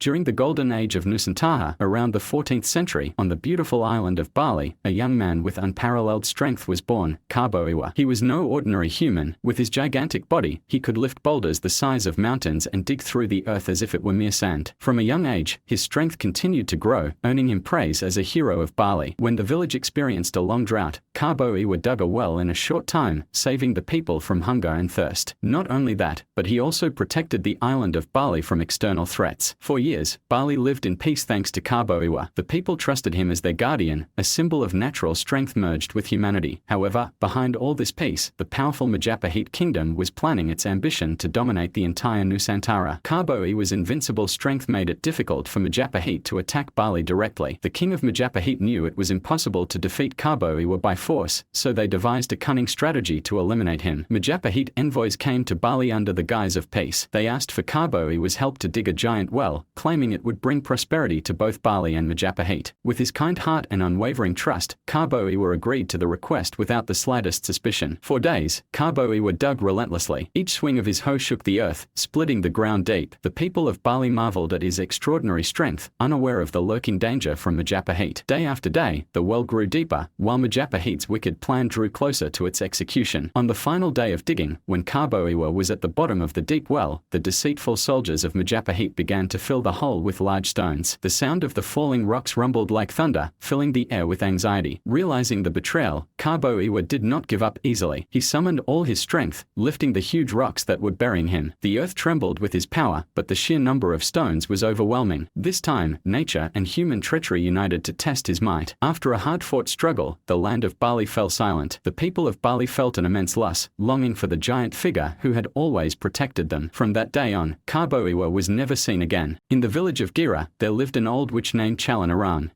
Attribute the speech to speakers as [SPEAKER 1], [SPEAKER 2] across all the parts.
[SPEAKER 1] During the golden age of Nusantara, around the 14th century, on the beautiful island of Bali, a young man with unparalleled strength was born, Kebo Iwa. He was no ordinary human. With his gigantic body, he could lift boulders the size of mountains and dig through the earth as if it were mere sand. From a young age, his strength continued to grow, earning him praise as a hero of Bali. When the village experienced a long drought, Kebo Iwa dug a well in a short time, saving the people from hunger and thirst. Not only that, but he also protected the island of Bali from external threats. For years, Bali lived in peace thanks to Kebo Iwa. The people trusted him as their guardian, a symbol of natural strength merged with humanity. However, behind all this peace, the powerful Majapahit kingdom was planning its ambition to dominate the entire Nusantara. Kebo Iwa's invincible strength made it difficult for Majapahit to attack Bali directly. The king of Majapahit knew it was impossible to defeat Kebo Iwa by force, so they devised a cunning strategy to eliminate him. Majapahit envoys came to Bali under the guise of peace. They asked for Kebo Iwa's help to dig a giant well, claiming it would bring prosperity to both Bali and Majapahit. With his kind heart and unwavering trust, Kebo Iwa agreed to the request without the slightest suspicion. For days, Kebo Iwa dug relentlessly. Each swing of his hoe shook the earth, splitting the ground deep. The people of Bali marveled at his extraordinary strength, unaware of the lurking danger from Majapahit. Day after day, the well grew deeper, while Majapahit's wicked plan drew closer to its execution. On the final day of digging, when Kebo Iwa was at the bottom of the deep well, the deceitful soldiers of Majapahit began to fill the hole with large stones. The sound of the falling rocks rumbled like thunder, filling the air with anxiety. Realizing the betrayal, Kebo Iwa did not give up easily. He summoned all his strength, lifting the huge rocks that were burying him. The earth trembled with his power, but the sheer number of stones was overwhelming. This time, nature and human treachery united to test his might. After a hard-fought struggle, the land of Bali fell silent. The people of Bali felt an immense loss, longing for the giant figure who had always protected them. From that day on, Kebo Iwa was never seen again. In the village of Gira, there lived an old witch named Calon Arang.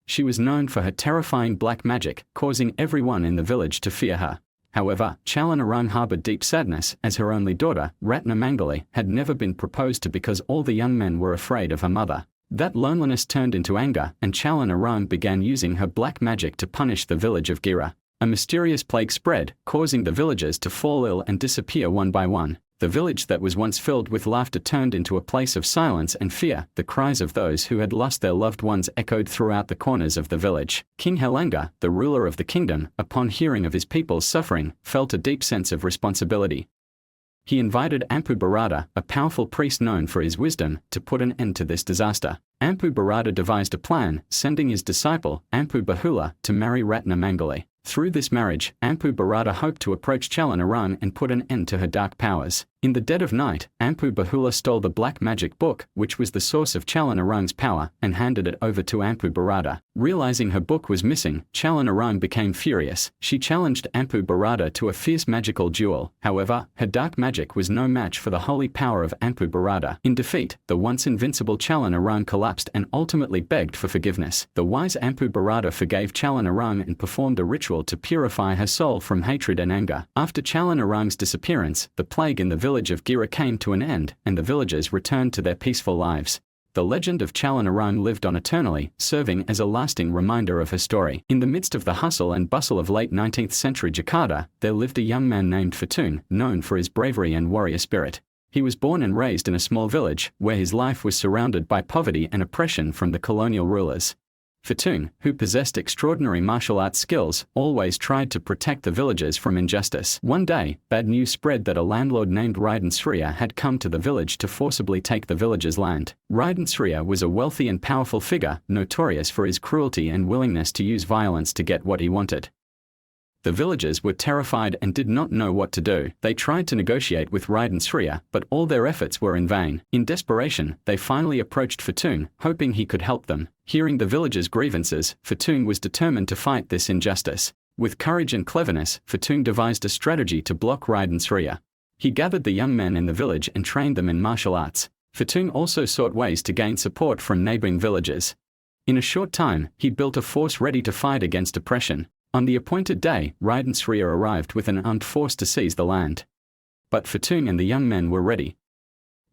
[SPEAKER 1] She was known for her terrifying black magic, causing everyone in the village to fear her. However, Calon Arang harbored deep sadness, as her only daughter, Ratna Mangali, had never been proposed to because all the young men were afraid of her mother. That loneliness turned into anger, and Calon Arang began using her black magic to punish the village of Gira. A mysterious plague spread, causing the villagers to fall ill and disappear one by one. The village that was once filled with laughter turned into a place of silence and fear. The cries of those who had lost their loved ones echoed throughout the corners of the village. King Helanga, the ruler of the kingdom, upon hearing of his people's suffering, felt a deep sense of responsibility. He invited Ampu Barada, a powerful priest known for his wisdom, to put an end to this disaster. Ampu Barada devised a plan, sending his disciple, Ampu Bahula, to marry Ratna Mangali. Through this marriage, Ampu Barada hoped to approach Calon Arang and put an end to her dark powers. In the dead of night, Ampu Bahula stole the black magic book, which was the source of Calon Arang's power, and handed it over to Ampu Barada. Realizing her book was missing, Calon Arang became furious. She challenged Ampu Barada to a fierce magical duel. However, her dark magic was no match for the holy power of Ampu Barada. In defeat, the once invincible Calon Arang collapsed and ultimately begged for forgiveness. The wise Ampu Barada forgave Calon Arang and performed a ritual to purify her soul from hatred and anger. After Calon Arang's disappearance, the plague in the village of Gira came to an end, and the villagers returned to their peaceful lives. The legend of Calon Arang lived on eternally, serving as a lasting reminder of her story. In the midst of the hustle and bustle of late 19th century Jakarta, there lived a young man named Pitung, known for his bravery and warrior spirit. He was born and raised in a small village, where his life was surrounded by poverty and oppression from the colonial rulers. Pitung, who possessed extraordinary martial arts skills, always tried to protect the villagers from injustice. One day, bad news spread that a landlord named Raden Sriya had come to the village to forcibly take the villagers' land. Raden Sriya was a wealthy and powerful figure, notorious for his cruelty and willingness to use violence to get what he wanted. The villagers were terrified and did not know what to do. They tried to negotiate with Raden Sriya, but all their efforts were in vain. In desperation, they finally approached Pitung, hoping he could help them. Hearing the villagers' grievances, Pitung was determined to fight this injustice. With courage and cleverness, Pitung devised a strategy to block Raden Sriya. He gathered the young men in the village and trained them in martial arts. Pitung also sought ways to gain support from neighboring villages. In a short time, he built a force ready to fight against oppression. On the appointed day, Raden Sriya arrived with an armed force to seize the land. But Pitung and the young men were ready.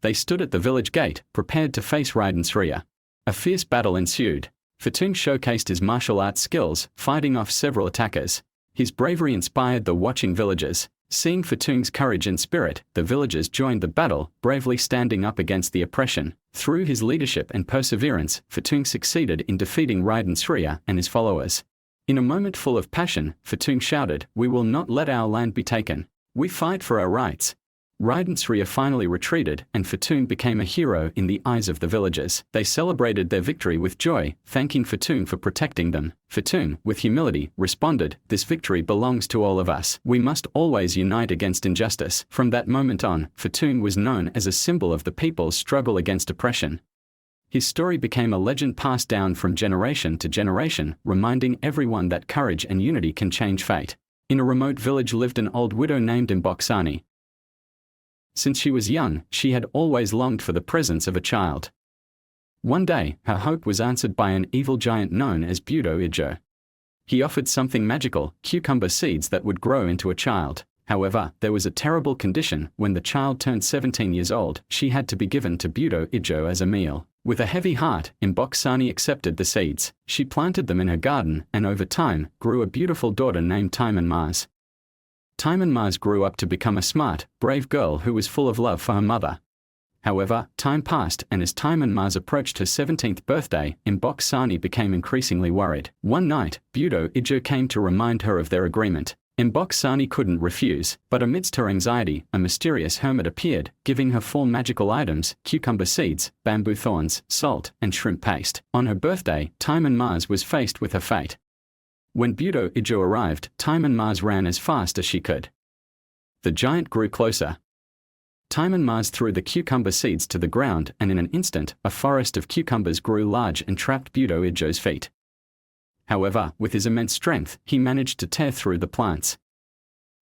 [SPEAKER 1] They stood at the village gate, prepared to face Raden Sriya. A fierce battle ensued. Pitung showcased his martial arts skills, fighting off several attackers. His bravery inspired the watching villagers. Seeing Fatung's courage and spirit, the villagers joined the battle, bravely standing up against the oppression. Through his leadership and perseverance, Fatung succeeded in defeating Raden Sriya and his followers. In a moment full of passion, Fatung shouted, "We will not let our land be taken. We fight for our rights." Raden Sriya finally retreated, and Fatung became a hero in the eyes of the villagers. They celebrated their victory with joy, thanking Fatung for protecting them. Fatung, with humility, responded, "This victory belongs to all of us. We must always unite against injustice." From that moment on, Fatung was known as a symbol of the people's struggle against oppression. His story became a legend passed down from generation to generation, reminding everyone that courage and unity can change fate. In a remote village lived an old widow named Mboksani. Since she was young, she had always longed for the presence of a child. One day, her hope was answered by an evil giant known as Budo Ijo. He offered something magical, cucumber seeds that would grow into a child. However, there was a terrible condition: when the child turned 17 years old, she had to be given to Budo Ijo as a meal. With a heavy heart, Mboksani accepted the seeds. She planted them in her garden, and over time, grew a beautiful daughter named Timun Mas. Timun Mas grew up to become a smart, brave girl who was full of love for her mother. However, time passed, and as Timun Mas approached her 17th birthday, Mboksani became increasingly worried. One night, Budo Ijo came to remind her of their agreement. Mboksani couldn't refuse, but amidst her anxiety, a mysterious hermit appeared, giving her 4 magical items: cucumber seeds, bamboo thorns, salt, and shrimp paste. On her birthday, Timun Mas was faced with her fate. When Budo Ijo arrived, Timun Mas ran as fast as she could. The giant grew closer. Timun Mas threw the cucumber seeds to the ground, and in an instant, a forest of cucumbers grew large and trapped Budo Ijo's feet. However, with his immense strength, he managed to tear through the plants.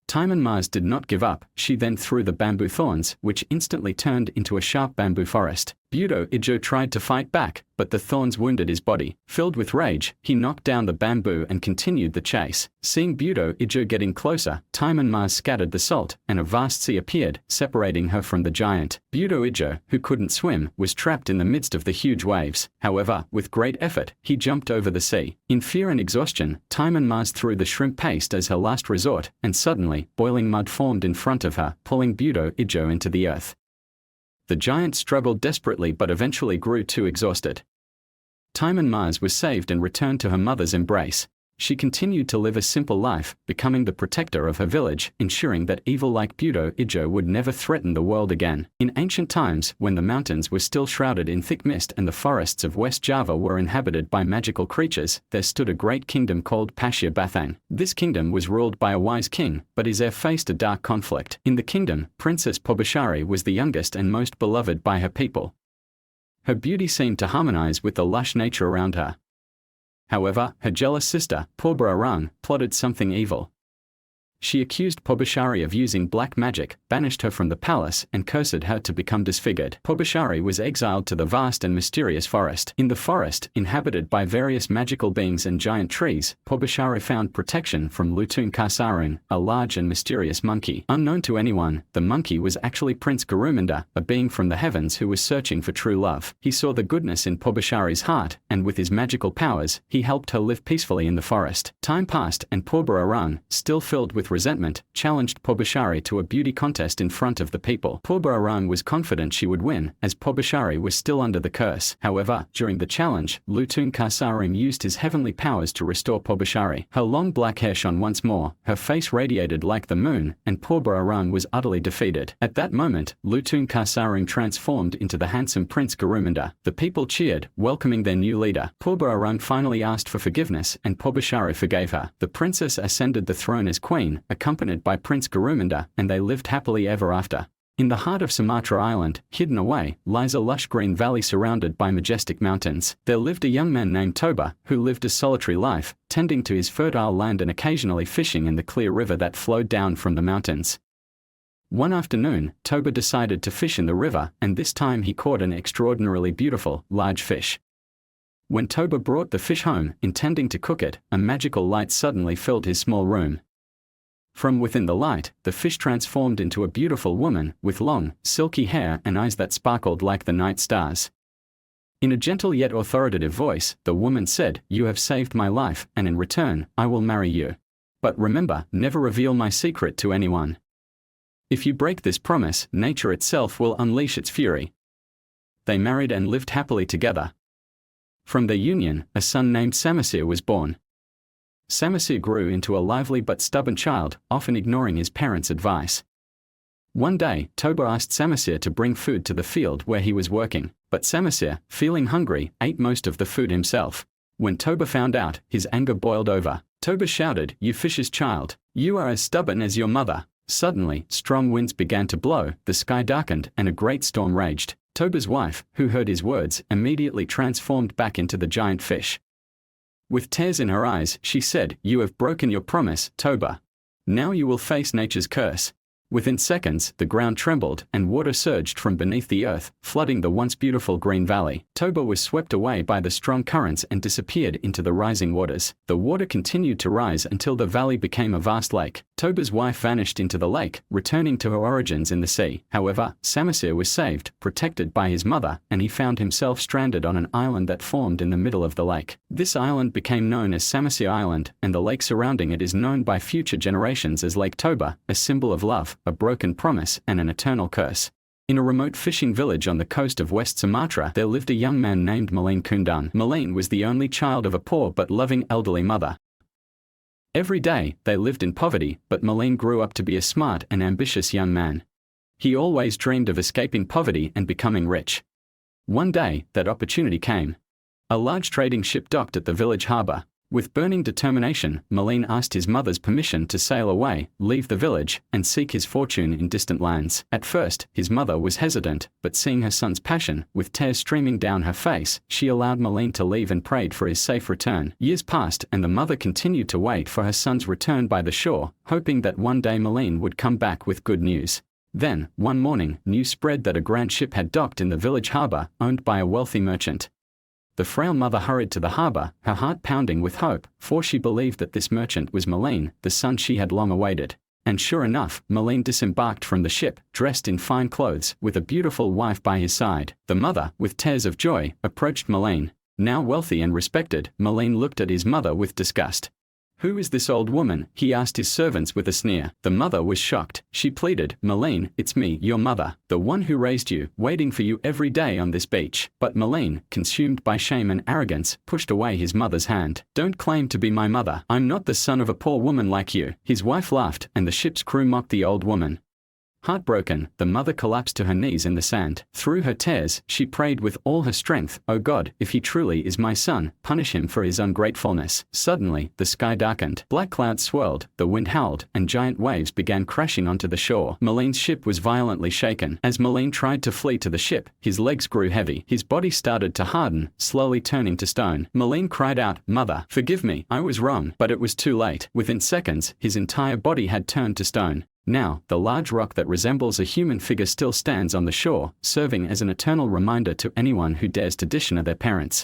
[SPEAKER 1] Timun Mas did not give up. She then threw the bamboo thorns, which instantly turned into a sharp bamboo forest. Budo Ijo tried to fight back, but the thorns wounded his body. Filled with rage, he knocked down the bamboo and continued the chase. Seeing Budo Ijo getting closer, Timun Mas scattered the salt, and a vast sea appeared, separating her from the giant. Budo Ijo, who couldn't swim, was trapped in the midst of the huge waves. However, with great effort, he jumped over the sea. In fear and exhaustion, Timun Mas threw the shrimp paste as her last resort, and suddenly, boiling mud formed in front of her, pulling Budo Ijo into the earth. The giant struggled desperately but eventually grew too exhausted. Timun Mas was saved and returned to her mother's embrace. She continued to live a simple life, becoming the protector of her village, ensuring that evil like Budo Ijo would never threaten the world again. In ancient times, when the mountains were still shrouded in thick mist and the forests of West Java were inhabited by magical creatures, there stood a great kingdom called Pasir Bathang. This kingdom was ruled by a wise king, but his heir faced a dark conflict. In the kingdom, Princess Pobashari was the youngest and most beloved by her people. Her beauty seemed to harmonize with the lush nature around her. However, her jealous sister, Toba Arang, plotted something evil. She accused Pobashari of using black magic, banished her from the palace, and cursed her to become disfigured. Pobashari was exiled to the vast and mysterious forest. In the forest, inhabited by various magical beings and giant trees, Pobashari found protection from Lutung Kasarung, a large and mysterious monkey. Unknown to anyone, the monkey was actually Prince Garumunda, a being from the heavens who was searching for true love. He saw the goodness in Pobashari's heart, and with his magical powers, he helped her live peacefully in the forest. Time passed, and Toba Arang, still filled with resentment, challenged Pobashari to a beauty contest in front of the people. Toba Arang was confident she would win, as Pobashari was still under the curse. However, during the challenge, Lutung Kasarung used his heavenly powers to restore Pobashari. Her long black hair shone once more, her face radiated like the moon, and Toba Arang was utterly defeated. At that moment, Lutung Kasarung transformed into the handsome Prince Garumunda. The people cheered, welcoming their new leader. Toba Arang finally asked for forgiveness, and Pobashari forgave her. The princess ascended the throne as queen, accompanied by Prince Garumunda, and they lived happily ever after. In the heart of Sumatra Island, hidden away, lies a lush green valley surrounded by majestic mountains. There lived a young man named Toba, who lived a solitary life, tending to his fertile land and occasionally fishing in the clear river that flowed down from the mountains. One afternoon, Toba decided to fish in the river, and this time he caught an extraordinarily beautiful, large fish. When Toba brought the fish home, intending to cook it, a magical light suddenly filled his small room. From within the light, the fish transformed into a beautiful woman, with long, silky hair and eyes that sparkled like the night stars. In a gentle yet authoritative voice, the woman said, "You have saved my life, and in return, I will marry you. But remember, never reveal my secret to anyone." If you break this promise, nature itself will unleash its fury. They married and lived happily together. From their union, a son named Samasir was born. Samasir grew into a lively but stubborn child, often ignoring his parents' advice. One day, Toba asked Samasir to bring food to the field where he was working, but Samasir, feeling hungry, ate most of the food himself. When Toba found out, his anger boiled over. Toba shouted, "You fish's child! You are as stubborn as your mother!" Suddenly, strong winds began to blow, the sky darkened, and a great storm raged. Toba's wife, who heard his words, immediately transformed back into the giant fish. With tears in her eyes, she said, "You have broken your promise, Toba. Now you will face nature's curse." Within seconds, the ground trembled, and water surged from beneath the earth, flooding the once beautiful green valley. Toba was swept away by the strong currents and disappeared into the rising waters. The water continued to rise until the valley became a vast lake. Toba's wife vanished into the lake, returning to her origins in the sea. However, Samasir was saved, protected by his mother, and he found himself stranded on an island that formed in the middle of the lake. This island became known as Samasir Island, and the lake surrounding it is known by future generations as Lake Toba, a symbol of love, a broken promise, and an eternal curse. In a remote fishing village on the coast of West Sumatra, there lived a young man named Malin Kundang. Malin was the only child of a poor but loving elderly mother. Every day, they lived in poverty, but Malin grew up to be a smart and ambitious young man. He always dreamed of escaping poverty and becoming rich. One day, that opportunity came. A large trading ship docked at the village harbor. With burning determination, Malin asked his mother's permission to sail away, leave the village, and seek his fortune in distant lands. At first, his mother was hesitant, but seeing her son's passion, with tears streaming down her face, she allowed Malin to leave and prayed for his safe return. Years passed, and the mother continued to wait for her son's return by the shore, hoping that one day Malin would come back with good news. Then, one morning, news spread that a grand ship had docked in the village harbor, owned by a wealthy merchant. The frail mother hurried to the harbor, her heart pounding with hope, for she believed that this merchant was Malin, the son she had long awaited. And sure enough, Malin disembarked from the ship, dressed in fine clothes, with a beautiful wife by his side. The mother, with tears of joy, approached Malin. Now wealthy and respected, Malin looked at his mother with disgust. "Who is this old woman?" he asked his servants with a sneer. The mother was shocked. She pleaded, "Malin, it's me, your mother, the one who raised you, waiting for you every day on this beach." But Malin, consumed by shame and arrogance, pushed away his mother's hand. "Don't claim to be my mother. I'm not the son of a poor woman like you." His wife laughed, and the ship's crew mocked the old woman. Heartbroken, the mother collapsed to her knees in the sand. Through her tears, she prayed with all her strength, "O God, if he truly is my son, punish him for his ungratefulness." Suddenly, the sky darkened. Black clouds swirled, the wind howled, and giant waves began crashing onto the shore. Malin's ship was violently shaken. As Malin tried to flee to the ship, his legs grew heavy. His body started to harden, slowly turning to stone. Malin cried out, "Mother, forgive me, I was wrong," but it was too late. Within seconds, his entire body had turned to stone. Now, the large rock that resembles a human figure still stands on the shore, serving as an eternal reminder to anyone who dares to dishonor their parents.